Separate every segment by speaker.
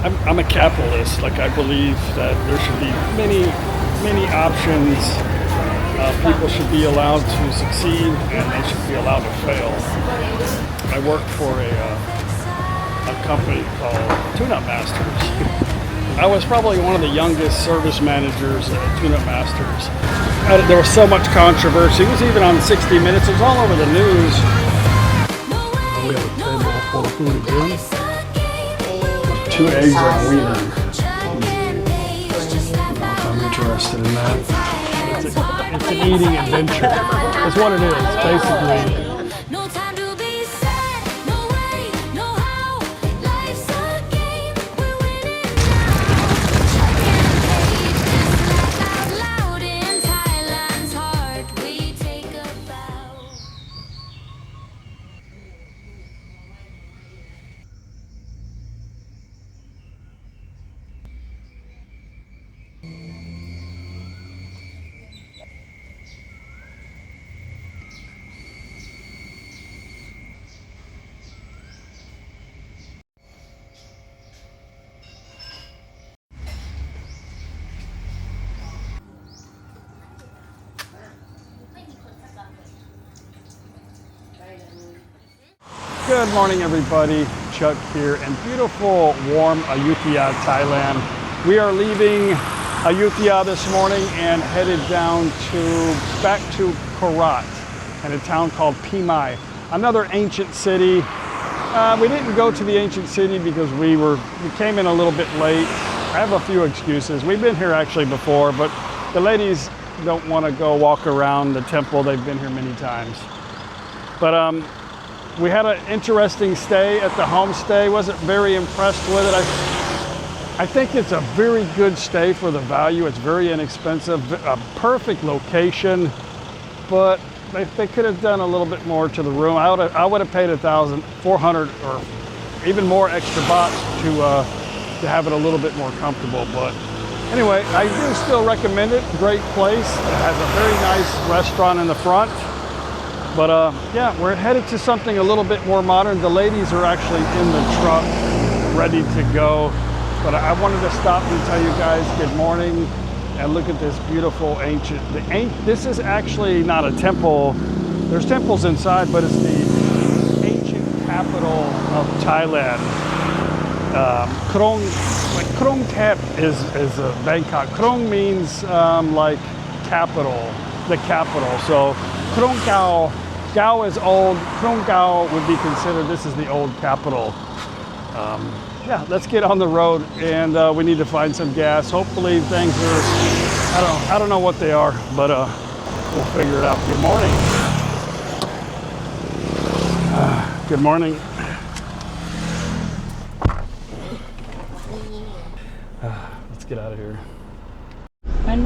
Speaker 1: I'm a capitalist. Like, I believe that there should be many options. People should be allowed to succeed, and they should be allowed to fail. I work for a company called Tune-Up Masters. I was probably one of the youngest service managers at Tune-Up Masters. There was so much controversy. It was even on 60 Minutes. It was all over the news. We have a table full of food again. 2 eggs and a wiener. I'm interested in that. It's an eating adventure. That's what it is, basically. Good morning, everybody. Chuck here in beautiful, warm Ayutthaya, Thailand. We are leaving Ayutthaya this morning and headed back to Korat in a town called Phimai, another ancient city. We didn't go to the ancient city because we came in a little bit late. I have a few excuses. We've been here actually before, but the ladies don't want to go walk around the temple. They've been here many times. But we had an interesting stay at the homestay. Wasn't very impressed with it. I think it's a very good stay for the value. It's very inexpensive, a perfect location, but they could have done a little bit more to the room. I would have paid 1,400 or even more extra baht to have it a little bit more comfortable. But anyway, I do still recommend it. Great place. It has a very nice restaurant in the front. But yeah, we're headed to something a little bit more modern. The ladies are actually in the truck, ready to go. But I wanted to stop and tell you guys good morning and look at this beautiful ancient. This is actually not a temple. There's temples inside, but it's the ancient capital of Thailand. Krong Thep is Bangkok. Krong means like capital, the capital. So Krong Kao. Gao is old. Krong Gao would be considered, this is the old capital. Yeah, let's get on the road, and we need to find some gas. Hopefully things are, I don't know what they are, but we'll figure it out. Good morning. Good morning. Let's get out of here.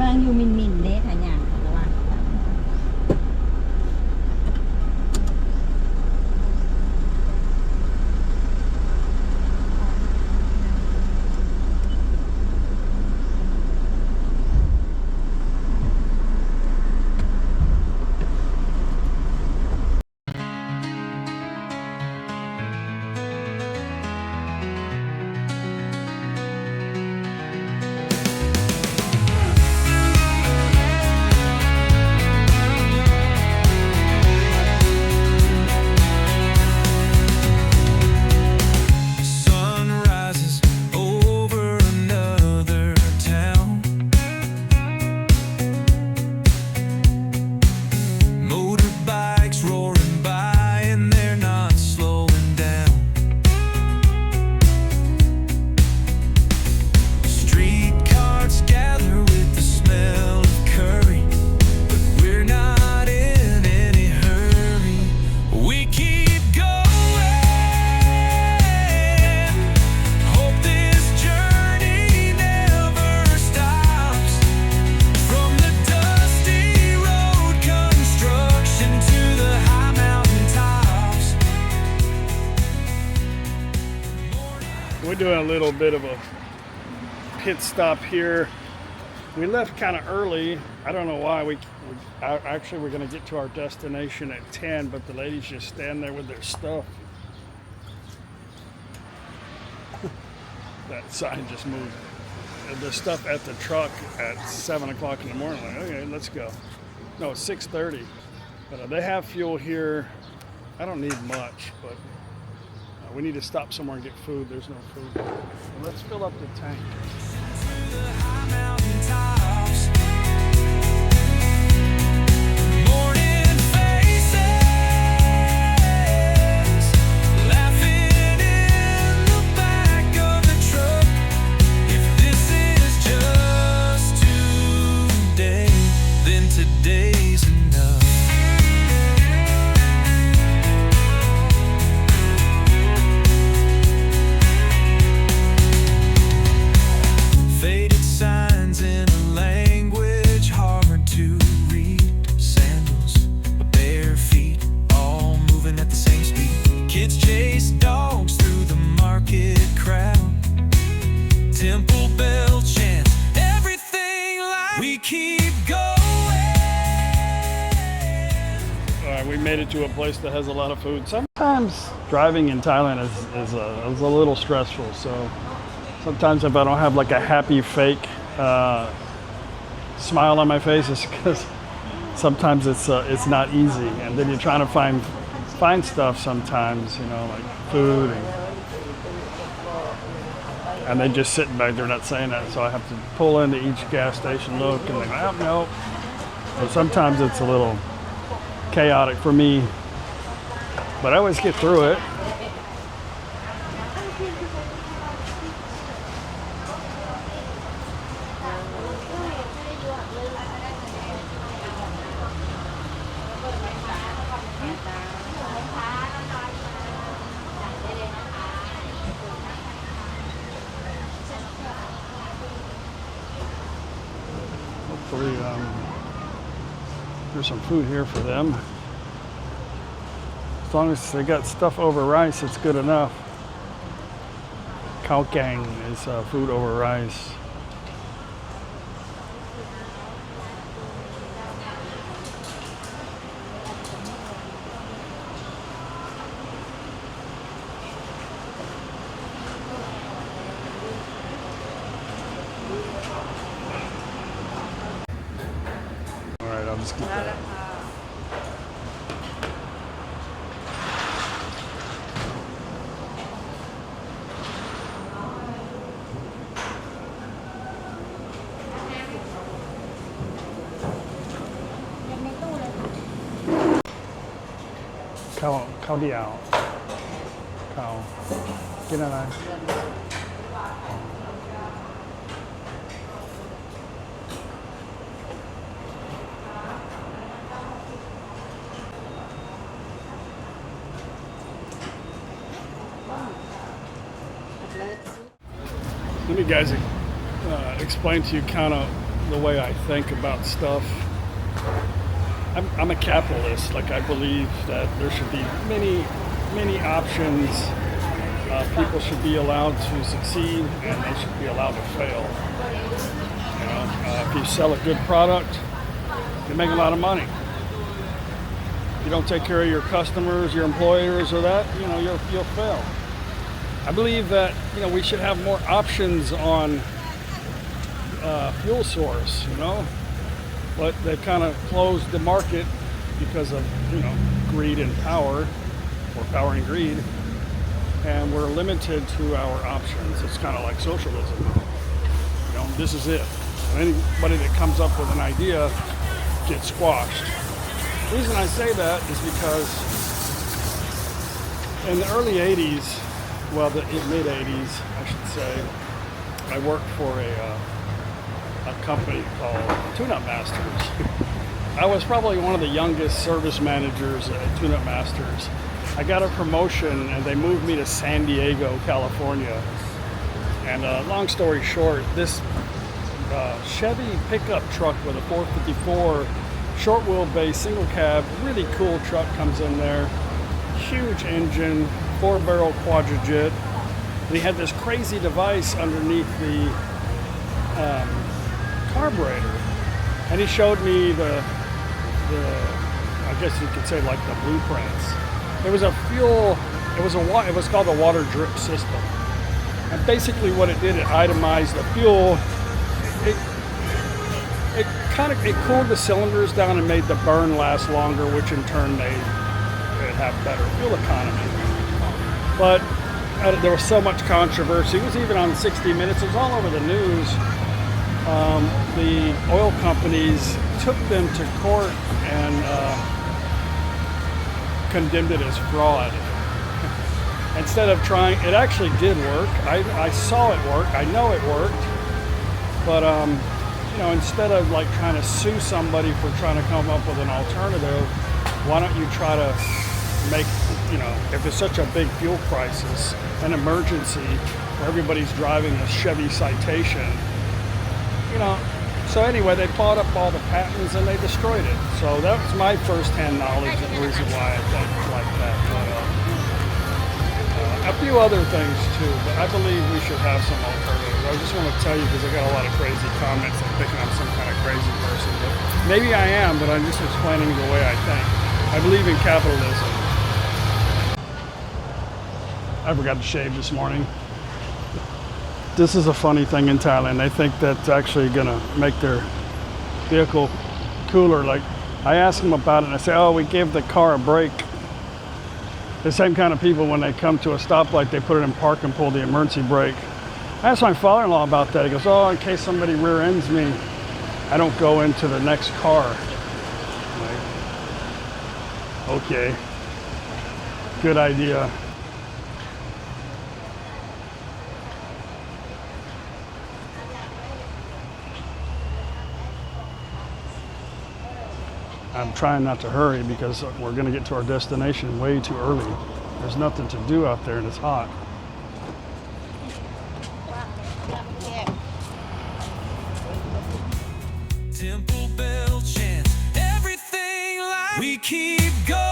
Speaker 2: มันอยู่มินเด้ค่ะอย่างระวัง
Speaker 1: Doing a little bit of a pit stop here. We left kind of early. I don't know why. Actually we're going to get to our destination at 10, but the ladies just stand there with their stuff. that sign just moved. The stuff at the truck at 7 o'clock in the morning. Like, okay, let's go. No, it's 6:30. But they have fuel here. I don't need much, but we need to stop somewhere and get food. There's no food. So let's fill up the tank. We made it to a place that has a lot of food. Sometimes driving in Thailand is a little stressful. So sometimes if I don't have like a happy fake smile on my face, it's because sometimes it's not easy. And then you're trying to find stuff sometimes, you know, like food, and they're just sitting back there not saying that. So I have to pull into each gas station, look, and they go, oh, no. So sometimes it's a little chaotic for me, but I always get through it. Hopefully, there's some food here for them. As long as they got stuff over rice, it's good enough. Khao gang is food over rice. All right, I'll just keep that. Khao diao. Khao. กินอะไร Let me guys explain to you kind of the way I think about stuff. I'm a capitalist. Like, I believe that there should be many options. People should be allowed to succeed, and they should be allowed to fail. You know, if you sell a good product, you make a lot of money. If you don't take care of your customers, your employers, or that, you know, you'll fail. I believe that, you know, we should have more options on fuel source, you know, but they've kind of closed the market because of, you know, greed and power, or power and greed, and we're limited to our options. It's kind of like socialism. You know, this is it. Anybody that comes up with an idea gets squashed. The reason I say that is because in the early 80s, well, the mid 80s, I should say, I worked for a company called Tune-Up Masters. I was probably one of the youngest service managers at Tune-Up Masters. I got a promotion and they moved me to San Diego, California. And long story short, this Chevy pickup truck with a 454 short wheelbase single cab, really cool truck comes in there. Huge engine, 4-barrel quadrijet. And he had this crazy device underneath the carburetor. And he showed me the I guess you could say, like, the blueprints. It was a fuel, it was called a water drip system. And basically what it did, it itemized the fuel. It cooled the cylinders down and made the burn last longer, which in turn made it have better fuel economy. But there was so much controversy. It was even on 60 Minutes. It was all over the news. The oil companies took them to court and condemned it as fraud. Instead of trying, it actually did work. I saw it work. I know it worked. But you know, instead of like trying to sue somebody for trying to come up with an alternative, why don't you try to make, you know, if it's such a big fuel crisis, an emergency where everybody's driving a Chevy Citation, you know. So anyway, they bought up all the patents and they destroyed it. So that was my first-hand knowledge and the reason why I think like that. But, a few other things too, but I believe we should have some alternatives. I just want to tell you because I got a lot of crazy comments and thinking I'm some kind of crazy person. But maybe I am, but I'm just explaining the way I think. I believe in capitalism. I forgot to shave this morning. This is a funny thing in Thailand. They think that's actually gonna make their vehicle cooler. Like, I ask them about it and I say, oh, we give the car a break. The same kind of people, when they come to a stoplight, they put it in park and pull the emergency brake. I asked my father-in-law about that. He goes, oh, in case somebody rear ends me, I don't go into the next car. I'm like, okay, good idea. I'm trying not to hurry because we're going to get to our destination way too early. There's nothing to do out there and it's hot.
Speaker 3: Temple bell chant, everything like we keep going.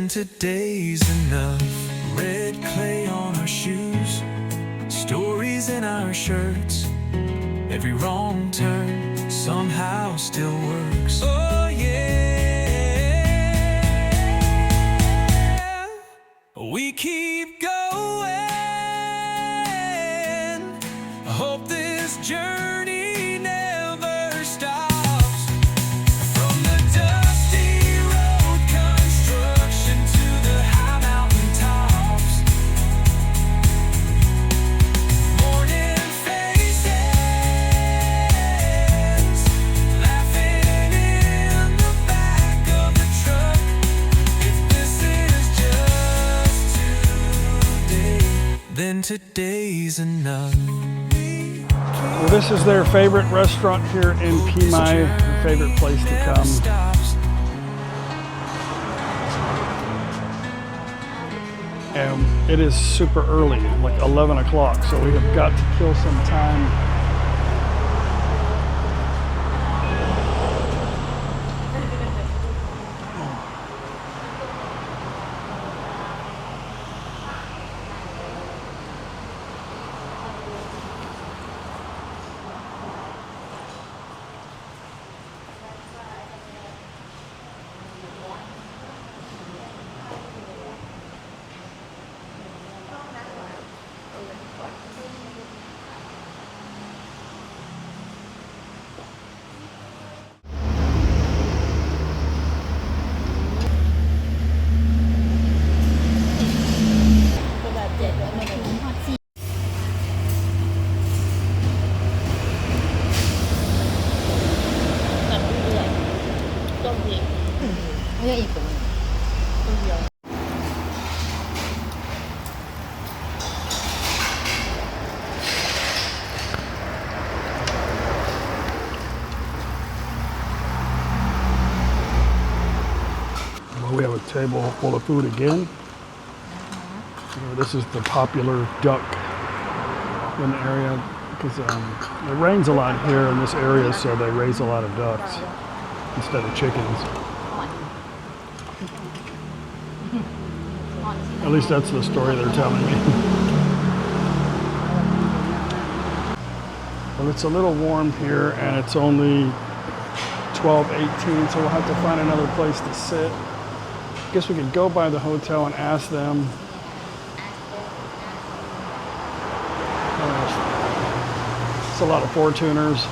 Speaker 3: Today's enough. Red clay on our shoes, stories in our shirts. Every wrong turn somehow still works. Oh yeah, we keep going. I hope this journey never stops. Then today's enough.
Speaker 1: Well, this is their favorite restaurant here in Phimai, their favorite place to come. And it is super early, like 11 o'clock, so we have got to kill some time. We have a table full of food again. This is the popular duck in the area because it rains a lot here in this area, so they raise a lot of ducks instead of chickens. At least that's the story they're telling me. Well, it's a little warm here, and it's only 12:18, so we'll have to find another place to sit. I guess we could go by the hotel and ask them. It's a lot of Fortuners.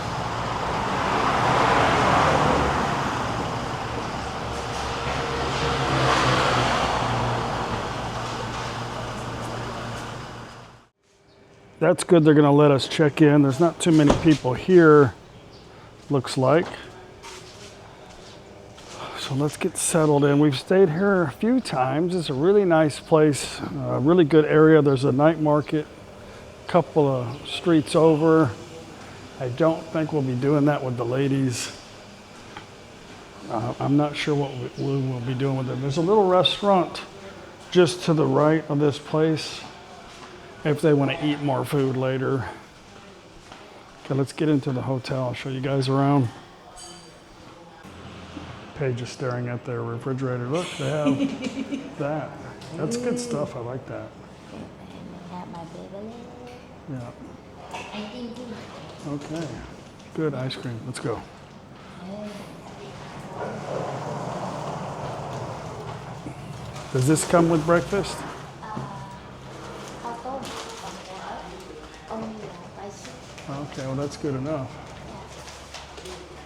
Speaker 1: That's good, they're gonna let us check in. There's not too many people here, looks like. So let's get settled in. We've stayed here a few times. It's a really nice place, a really good area. There's a night market a couple of streets over. I don't think we'll be doing that with the ladies. I'm not sure what we will be doing with them. There's a little restaurant just to the right of this place if they want to eat more food later. Okay, let's get into the hotel. I'll show you guys around. Paige is staring at their refrigerator. Look, they have that. That's good stuff. I like that. Yeah. Okay. Good ice cream. Let's go. Does this come with breakfast? Okay, well that's good enough.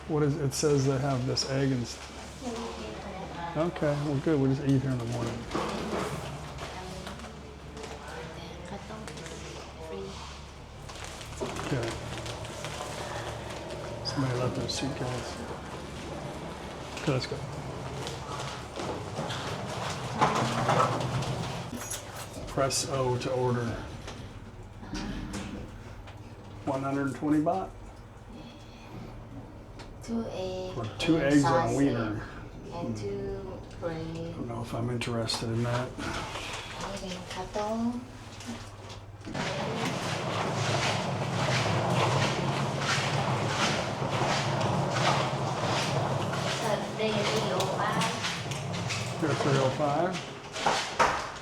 Speaker 1: What is it? Says they have this egg and. Okay, well good. We'll just eat here in the morning. Okay. Somebody left their suitcase. Okay, let's go. Press O to order. 120 baht?
Speaker 4: 2 eggs.
Speaker 1: For 2 eggs and a wiener.
Speaker 4: And 2 bread.
Speaker 1: I don't know if I'm interested in that. They're 305.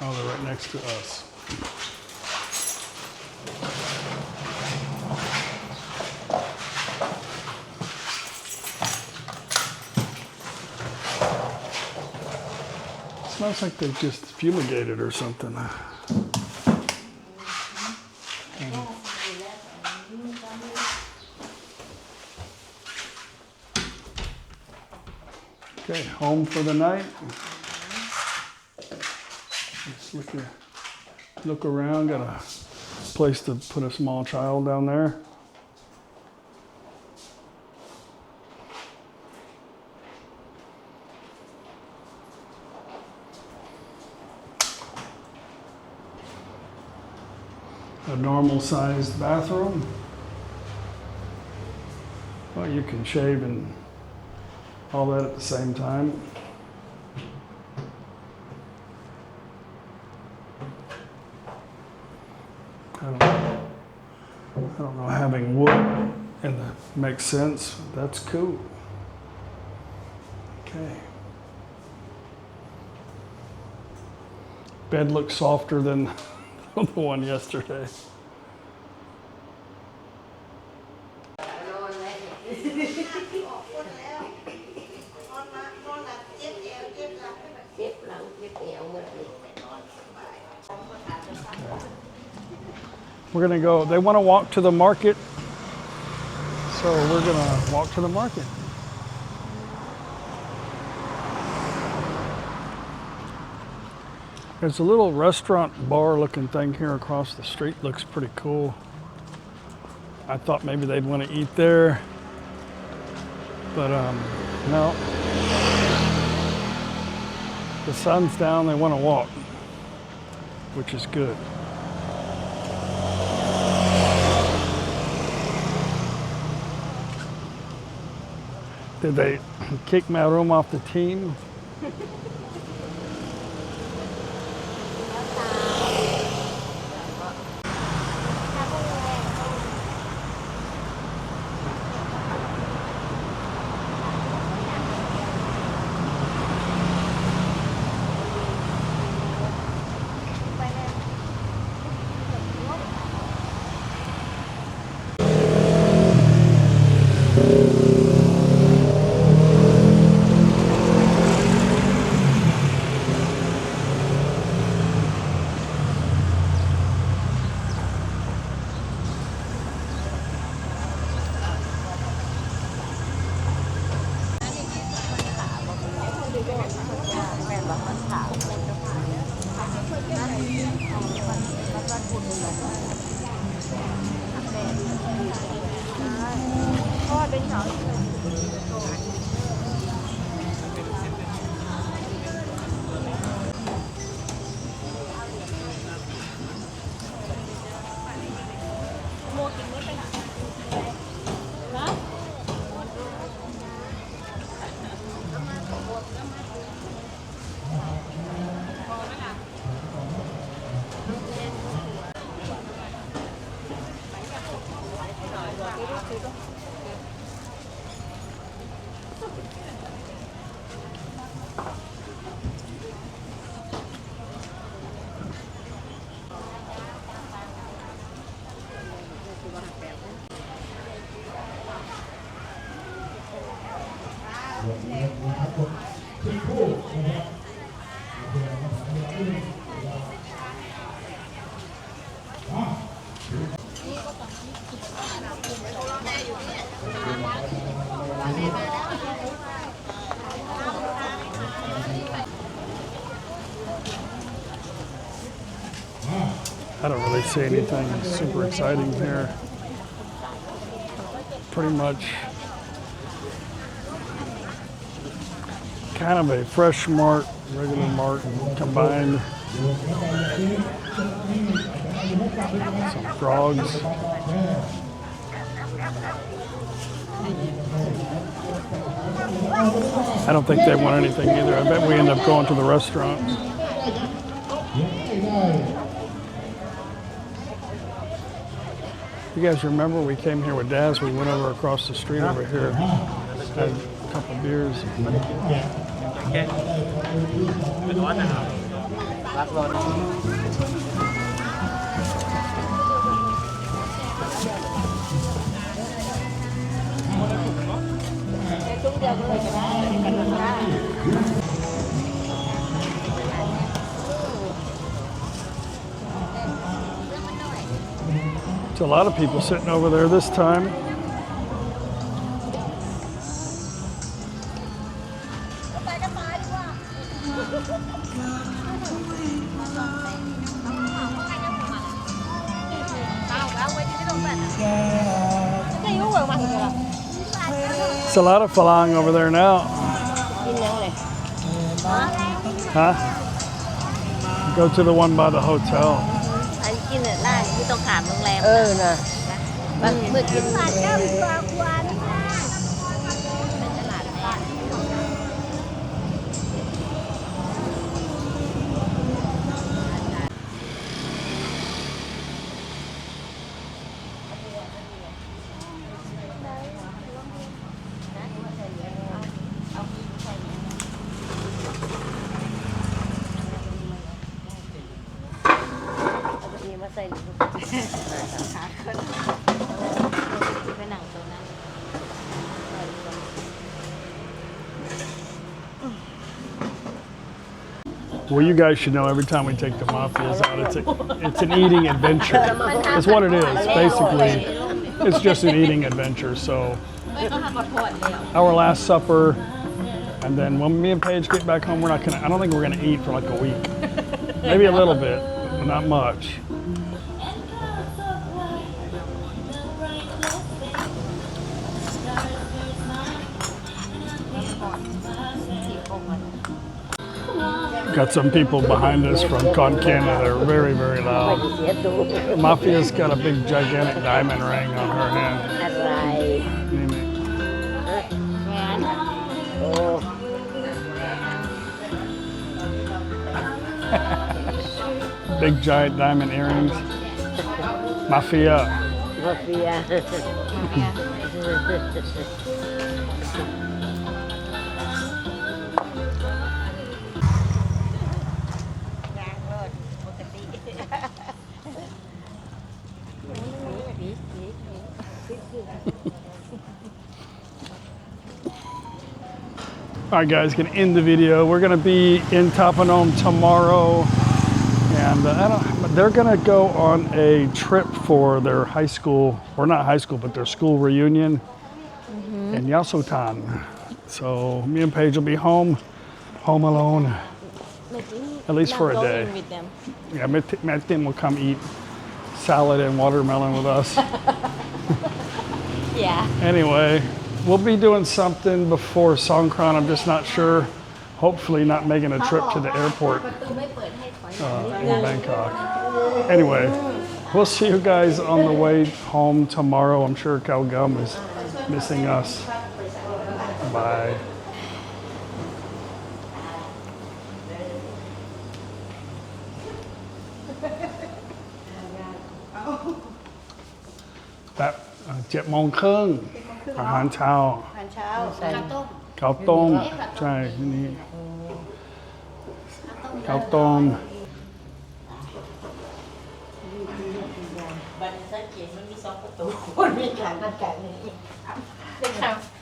Speaker 1: Oh, they're right next to us. Smells like they just fumigated or something. Okay, home for the night. Let's look around. Got a place to put a small child down there. A normal-sized bathroom. Well, you can shave and all that at the same time. I don't know, having wood makes sense. That's cool. Okay. Bed looks softer than the one yesterday. We're gonna go, they want to walk to the market, so we're gonna walk to the market. There's a little restaurant bar looking thing here across the street. Looks pretty cool. I thought maybe they'd want to eat there, but no. The sun's down, they want to walk, which is good. Did they kick my room off the team? I don't really see anything super exciting here. Pretty much kind of a fresh mart, regular mart combined. Some frogs. I don't think they want anything either. I bet we end up going to the restaurants. You guys remember we came here with Daz, we went over across the street over here, had a couple beers. A lot of people sitting over there this time. It's a lot of falang over there now. Huh? Go to the one by the hotel.
Speaker 2: กินร้านที่ตรงขามโรงแรม
Speaker 5: น่ะบางมื้อกิน
Speaker 2: เป็นตลาดแรก
Speaker 5: ใส่ขาขึ้นไปหนังตัวนั้น
Speaker 1: Well, you guys should know every time we take the mafias out, it's an eating adventure. That's what it is. Basically, it's just an eating adventure. So, our last supper, and then when me and Paige get back home, I don't think we're gonna eat for like a week. Maybe a little bit, but not much. Got some people behind us from Khon-Kaen that are very, very loud. Mafia's got a big, gigantic diamond ring on her hand. Big, giant diamond earrings. Mafia. All right, guys, gonna end the video. We're gonna be in ThatPhanom tomorrow, and they're gonna go on a trip for their high school, or not high school, but their school reunion in Yasutan. So me and Paige will be home alone, at least for a day. Yeah, Matt Tim will come eat salad and watermelon with us.
Speaker 5: Yeah.
Speaker 1: Anyway, we'll be doing something before Songkran. I'm just not sure. Hopefully not making a trip to the airport in Bangkok. Anyway, we'll see you guys on the way home tomorrow. I'm sure Calgum is missing us. Bye. That 7 โมงครึ่งอาหารเช้า
Speaker 2: อาหารเช้า
Speaker 1: ข้าวต้มใช่ที่นี่ข้าวต้ม
Speaker 2: บันทึกเขียนมันมี2ประตูมีหลังกันไก่นี่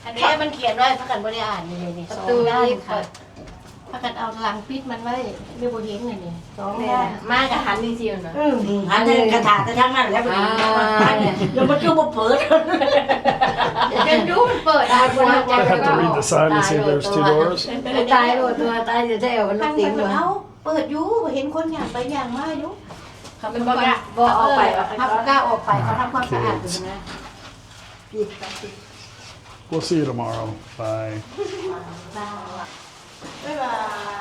Speaker 2: อันนี้มันเขียนไว้พักกันบริอ่านนี่ประตูด้านค่ะพักกันเอาหลังปิดมันไว้ไม่บูเห็นเลยนี่2ด้านมากกับหันนี่สิเนาะหันกระถางกระทั่งนั่นแล้วแล้วมันก็มาเปิดยังดูมันเปิดได้
Speaker 1: I have to read the sign to see if there's 2 doors.
Speaker 2: ตายตัวตายจะได้เอาลูกติ๋งเลยเอาเปิดอยู่เห็นคนอย่างไปอย่างมาอยู่เขาเป็นบ่ออกไปพับก้าออกไปเขาทำความสะอาดอยู่นะ
Speaker 1: We'll see you tomorrow. Bye.
Speaker 2: บ๊ายบาย